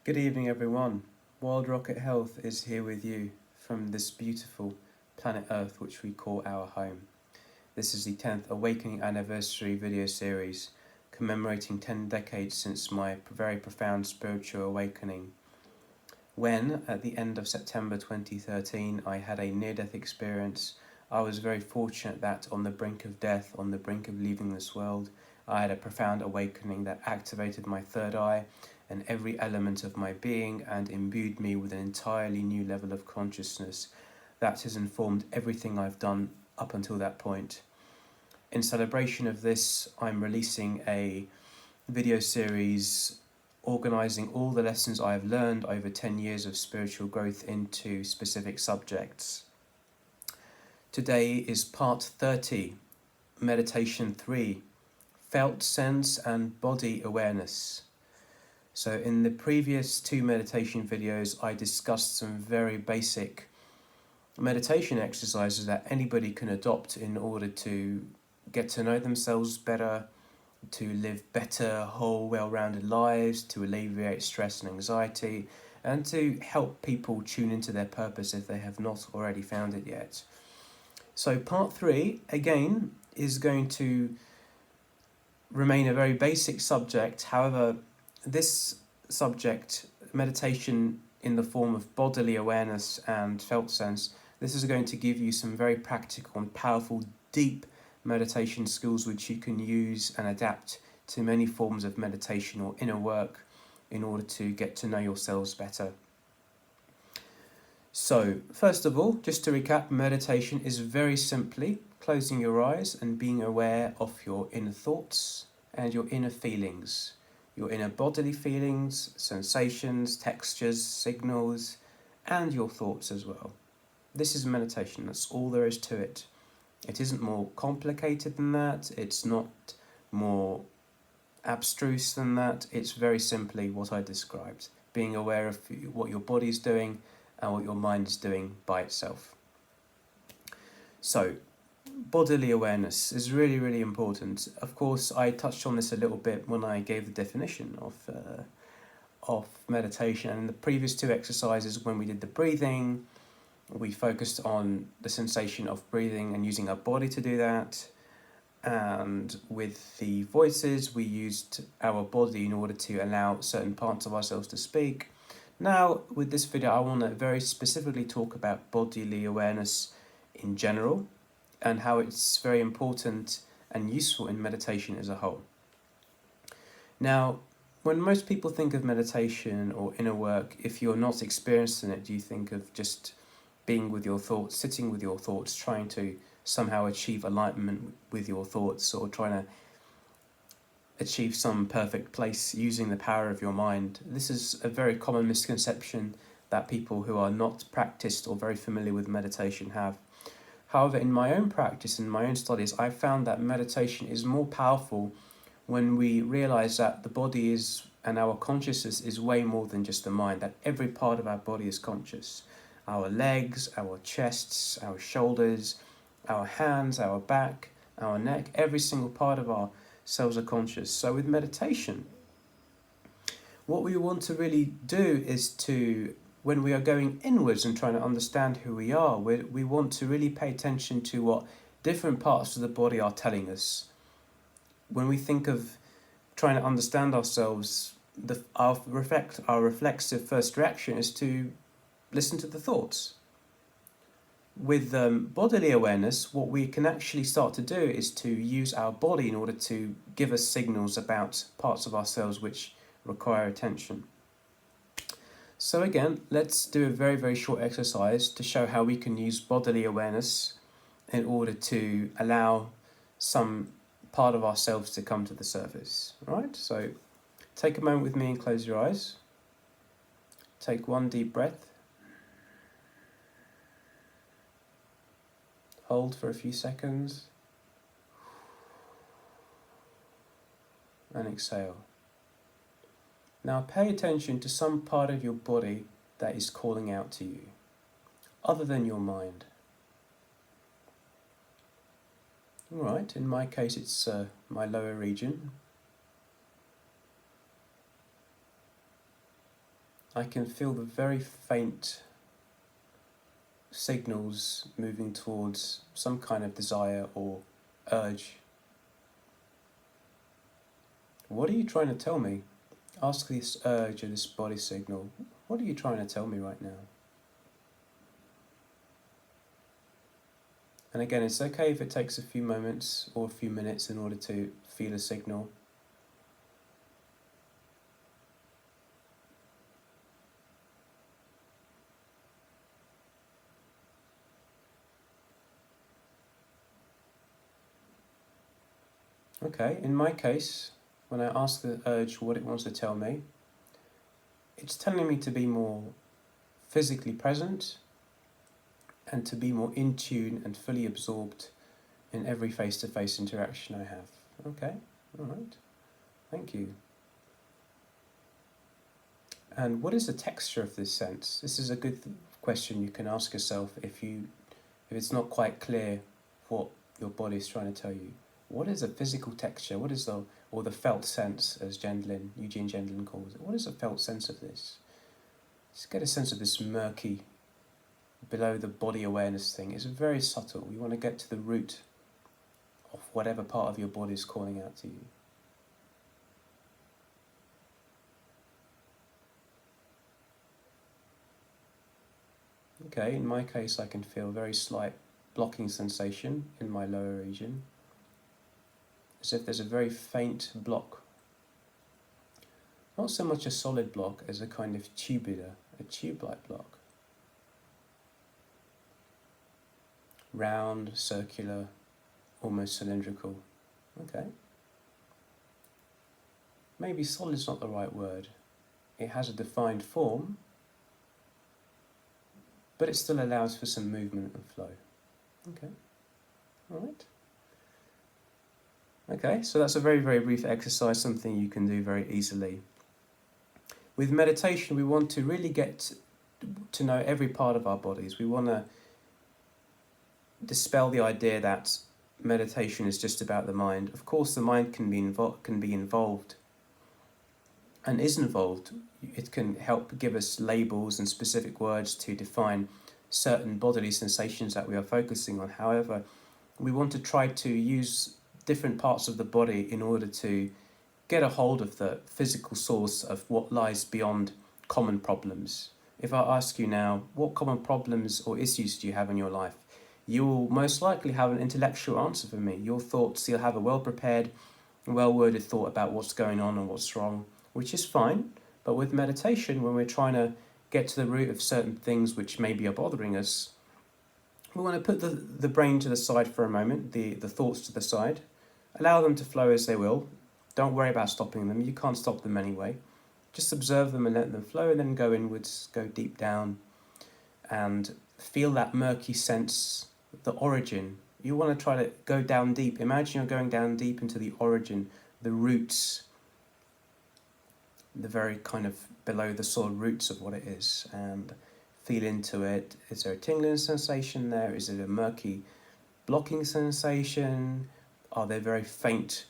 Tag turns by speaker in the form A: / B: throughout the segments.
A: Good evening, everyone. Wild Rocket Health is here with you from this beautiful planet Earth, which we call our home. This is the 10th Awakening Anniversary video series, commemorating 10 decades since my very profound spiritual awakening. When, at the end of September 2013, I had a near-death experience, I was very fortunate that on the brink of death, on the brink of leaving this world, I had a profound awakening that activated my third eye and every element of my being and imbued me with an entirely new level of consciousness that has informed everything I've done up until that point. In celebration of this, I'm releasing a video series organising all the lessons I have learned over 10 years of spiritual growth into specific subjects. Today is part 30, meditation 3, felt sense and body awareness. So in the previous two meditation videos, I discussed some very basic meditation exercises that anybody can adopt in order to get to know themselves better, to live better, whole, well-rounded lives, to alleviate stress and anxiety, and to help people tune into their purpose if they have not already found it yet. So part 3, again, is going to remain a very basic subject. However, this subject, meditation in the form of bodily awareness and felt sense, this is going to give you some very practical and powerful, deep meditation skills which you can use and adapt to many forms of meditation or inner work in order to get to know yourselves better. So, first of all, just to recap, meditation is very simply closing your eyes and being aware of your inner thoughts and your inner feelings, your inner bodily feelings, sensations, textures, signals, and your thoughts as well. This is meditation, that's all there is to it. It isn't more complicated than that, it's not more abstruse than that, it's very simply what I described, being aware of what your body's doing and what your mind is doing by itself. So, bodily awareness is really, really important. Of course, I touched on this a little bit when I gave the definition of meditation. And in the previous two exercises, when we did the breathing, we focused on the sensation of breathing and using our body to do that. And with the voices, we used our body in order to allow certain parts of ourselves to speak. Now, with this video, I want to very specifically talk about bodily awareness in general and how it's very important and useful in meditation as a whole. Now, when most people think of meditation or inner work, if you're not experienced in it, you think of just being with your thoughts, sitting with your thoughts, trying to somehow achieve alignment with your thoughts or trying to achieve some perfect place using the power of your mind. This is a very common misconception that people who are not practiced or very familiar with meditation have. However, in my own practice, in my own studies, I found that meditation is more powerful when we realize that the body is, and our consciousness is way more than just the mind, that every part of our body is conscious. Our legs, our chests, our shoulders, our hands, our back, our neck, every single part of our selves are conscious. So with meditation, what we want to really do is to, when we are going inwards and trying to understand who we are, we want to really pay attention to what different parts of the body are telling us. When we think of trying to understand ourselves, our reflexive first reaction is to listen to the thoughts. With bodily awareness, what we can actually start to do is to use our body in order to give us signals about parts of ourselves which require attention. So again, let's do a very, very short exercise to show how we can use bodily awareness in order to allow some part of ourselves to come to the surface. All right, so take a moment with me and close your eyes. Take one deep breath. Hold for a few seconds. And exhale. Now pay attention to some part of your body that is calling out to you, other than your mind. Alright, in my case it's my lower region. I can feel the very faint signals moving towards some kind of desire or urge. What are you trying to tell me? Ask this urge or this body signal, what are you trying to tell me right now? And again, it's okay if it takes a few moments or a few minutes in order to feel a signal. Okay, in my case, when I ask the urge what it wants to tell me, it's telling me to be more physically present and to be more in tune and fully absorbed in every face-to-face interaction I have. Okay, all right, thank you. And what is the texture of this sense? This is a good question you can ask yourself if it's not quite clear what your body is trying to tell you. What is the physical texture? What is the felt sense, as Eugene Gendlin calls it? What is the felt sense of this? Just get a sense of this murky, below the body awareness thing. It's very subtle. You want to get to the root of whatever part of your body is calling out to you. Okay, in my case, I can feel a very slight blocking sensation in my lower region, as if there's a very faint block. Not so much a solid block as a kind of tubular, a tube-like block. Round, circular, almost cylindrical. Okay. Maybe solid is not the right word. It has a defined form, but it still allows for some movement and flow. Okay, all right. Okay, so that's a very, very brief exercise, something you can do very easily. With meditation, we want to really get to know every part of our bodies. We want to dispel the idea that meditation is just about the mind. Of course, the mind can be involved and is involved. It can help give us labels and specific words to define certain bodily sensations that we are focusing on. However, we want to try to use different parts of the body in order to get a hold of the physical source of what lies beyond common problems. If I ask you now, what common problems or issues do you have in your life? You will most likely have an intellectual answer for me. Your thoughts, you'll have a well-prepared, well-worded thought about what's going on and what's wrong, which is fine. But with meditation, when we're trying to get to the root of certain things which maybe are bothering us, we want to put the brain to the side for a moment, the thoughts to the side, allow them to flow as they will. Don't worry about stopping them. You can't stop them anyway. Just observe them and let them flow, and then go inwards, go deep down, and feel that murky sense, the origin. You want to try to go down deep. Imagine you're going down deep into the origin, the roots, the very kind of below the soil roots of what it is, and feel into it. Is there a tingling sensation there? Is it a murky blocking sensation? Are there very faint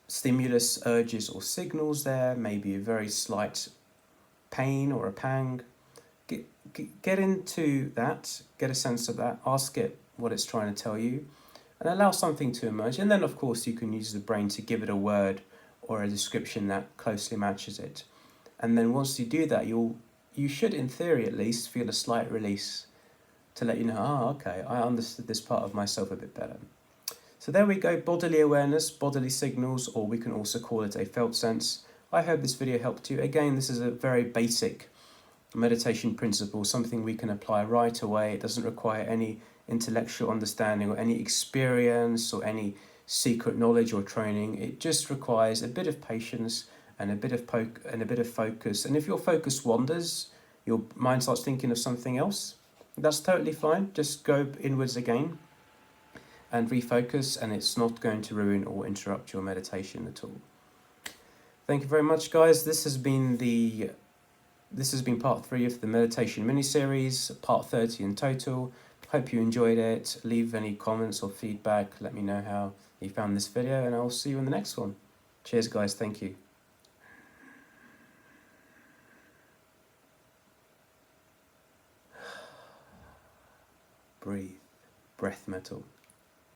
A: stimulus, urges or signals there? Maybe a very slight pain or a pang. Get into that, get a sense of that, ask it what it's trying to tell you, and allow something to emerge. And then, of course, you can use the brain to give it a word or a description that closely matches it. And then once you do that, you should, in theory at least, feel a slight release to let you know, okay, I understood this part of myself a bit better. So there we go, bodily awareness, bodily signals, or we can also call it a felt sense. I hope this video helped you. Again, this is a very basic meditation principle, something we can apply right away. It doesn't require any intellectual understanding or any experience or any secret knowledge or training. It just requires a bit of patience and a bit of focus. And if your focus wanders, your mind starts thinking of something else, that's totally fine. Just go inwards again and refocus, and it's not going to ruin or interrupt your meditation at all. Thank you very much, guys. This has been part 3 of the meditation mini-series, part 30 in total. Hope you enjoyed it. Leave any comments or feedback. Let me know how you found this video, and I'll see you in the next one. Cheers, guys. Thank you. breathe. Breath metal.